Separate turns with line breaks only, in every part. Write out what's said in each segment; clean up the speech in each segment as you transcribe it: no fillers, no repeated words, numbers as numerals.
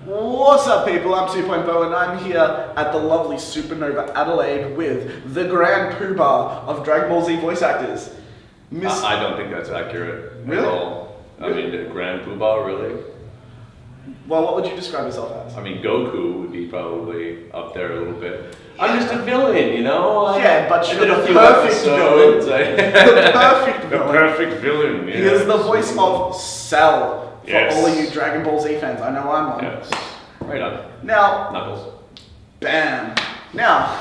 What's up, people? I'm SupaNova and I'm here at the lovely SupaNova Adelaide with the grand poobah of Dragon Ball Z voice actors.
I don't think that's accurate
Really?
at all. I mean, the grand poobah, really?
Well, what would you describe yourself as?
I mean, Goku would be probably up there a little bit. I'm just a villain, you know?
Yeah, but you're
I did
the
a few
perfect
episodes.
The perfect
The
villain.
perfect villain.
He is the voice of Cell for
Yes.
all of you Dragon Ball Z fans. I know I'm one.
Yes. Right on.
Now,
Knuckles.
bam. Now,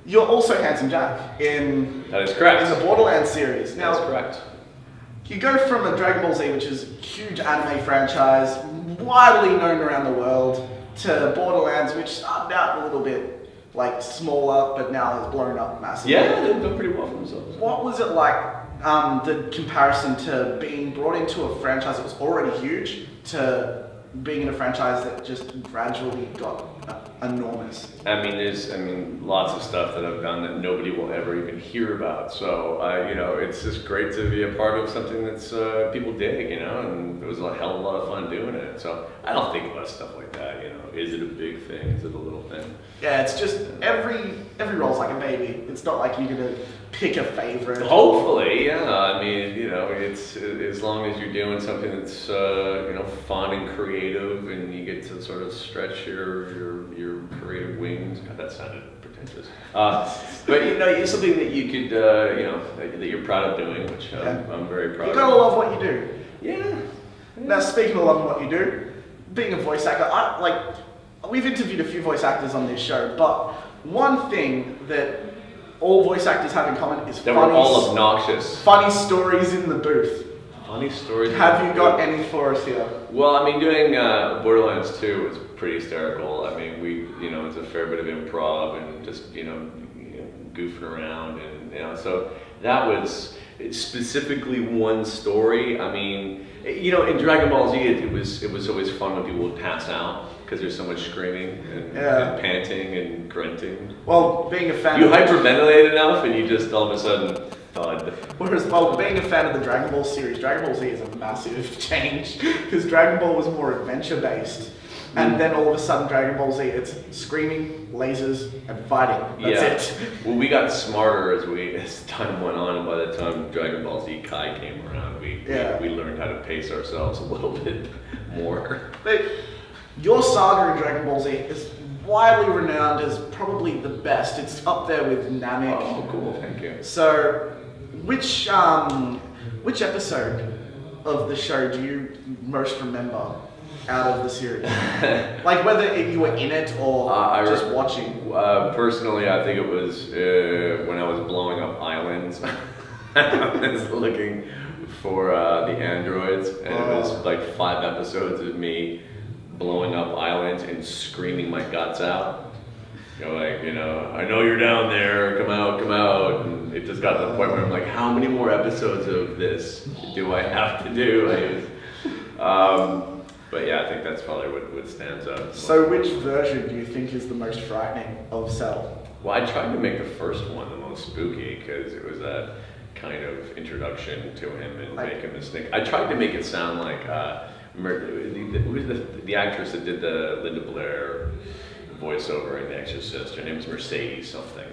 you're also Handsome Jack in
That is correct.
the Borderlands series. Now,
That's correct.
you go from a Dragon Ball Z, which is a huge anime franchise, widely known around the world, to Borderlands, which started out a little bit like smaller, but now has blown up massively.
Yeah, they've done pretty well for themselves.
What was it like, the comparison to being brought into a franchise that was already huge to being in a franchise that just gradually got enormous?
I mean, lots of stuff that I've done that nobody will ever even hear about. So, it's just great to be a part of something that's people dig, and it was a hell of a lot of fun doing it. So, I don't think about stuff like that. Is it a big thing? Is it a little thing?
Yeah, it's just every role's like a baby. It's not like you're gonna pick a favorite.
Hopefully, yeah. I mean, it's as long as you're doing something that's fun and creative, and you get to sort of stretch your creative wings. God, that sounded pretentious. But it's something that you could that you're proud of doing, which I'm very proud
You
of.
gotta love what you do.
Yeah.
Now, speaking of loving what you do, being a voice actor, we've interviewed a few voice actors on this show, but one thing that all voice actors have in common is
They were all obnoxious.
funny stories in the booth.
Funny stories.
Have you got any for us here?
Well, I mean, doing Borderlands 2 was pretty hysterical. I mean, it's a fair bit of improv and just, goofing around. And, so that was specifically one story. I mean, in Dragon Ball Z, it was always fun when people would pass out because there's so much screaming and panting and grunting.
Well, being a fan
You
of
hyperventilate enough and you just all of a sudden thud.
being a fan of the Dragon Ball series, Dragon Ball Z is a massive change because Dragon Ball was more adventure based. And then all of a sudden, Dragon Ball Z, it's screaming, lasers, and fighting. That's it.
Well, we got smarter as time went on, and by the time Dragon Ball Z Kai came around, we learned how to pace ourselves a little bit more.
But your saga in Dragon Ball Z is widely renowned as probably the best. It's up there with Namek.
Oh, cool! Thank you.
So, which episode of the show do you most remember out of the series? Like whether you were in it or just watching.
Personally, I think it was when I was blowing up islands. I was looking for the androids, and it was like 5 episodes of me blowing up islands and screaming my guts out. I know you're down there, come out. And it just got to the point where I'm like, how many more episodes of this do I have to do? But yeah, I think that's probably what stands out.
So which version do you think is the most frightening of Cell?
Well, I tried to make the first one the most spooky because it was that kind of introduction to him and make him a snake. I tried to make it sound like who was the actress that did the Linda Blair voiceover in The Exorcist. Her name was Mercedes something.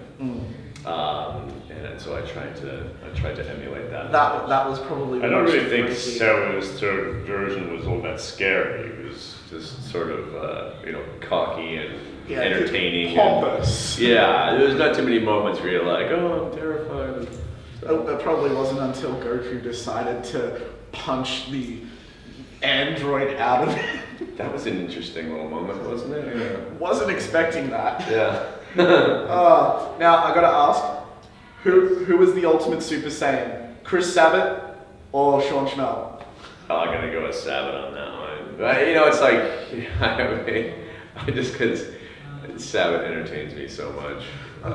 And so I tried to emulate that.
That was probably.
I don't really think Cell's third version was all that scary. It was
just sort of cocky and entertaining.
Pompous.
There was not too many moments where you're like, oh, I'm terrified.
It probably wasn't until Goku decided to punch the android out of it.
That was an interesting little moment, wasn't it? Yeah.
Wasn't expecting that.
Yeah.
Now I gotta ask, who was the ultimate Super Saiyan? Chris Sabat or Sean Schmel?
Oh, I'm gonna go with Sabat on that one. But, it's like just because Sabat entertains me so much.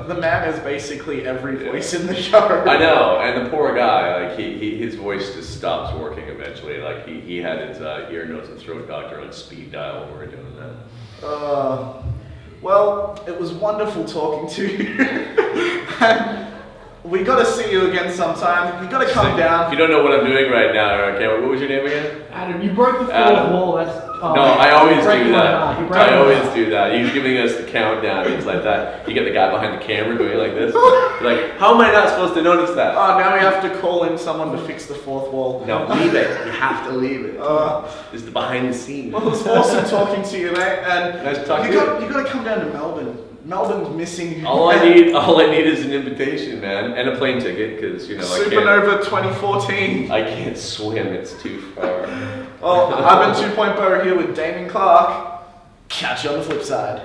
The man is basically every voice in the show.
I know, and the poor guy, like his voice just stops working eventually. Like he had his ear, nose, and throat doctor on speed dial when we were doing that.
Well, it was wonderful talking to you. And We gotta see you again sometime. You gotta come
If
down.
you don't know what I'm doing right now, okay, what was your name again?
Adam, you broke the fourth
Adam.
wall. That's
No, I always
breaking
do
my
that.
heart. You're
I
breaking my
always
heart.
do that. He's giving us the countdown. It's like that. You get the guy behind the camera doing it like this. You're like, how am I not supposed to notice that?
Oh, now we have to call in someone to fix the fourth wall.
No, leave it. You have to leave it.
Uh,
It's the behind the scenes.
Well, it's awesome talking to you, mate. And
Nice to talk
you
to
got, you got to come down to Melbourne. Melbourne's missing.
All I need is an invitation, man, and a plane ticket, because
SupaNova 2014.
I can't swim. It's too far.
Well, I've been 2.0 here with Dameon Clarke. Catch you on the flip side.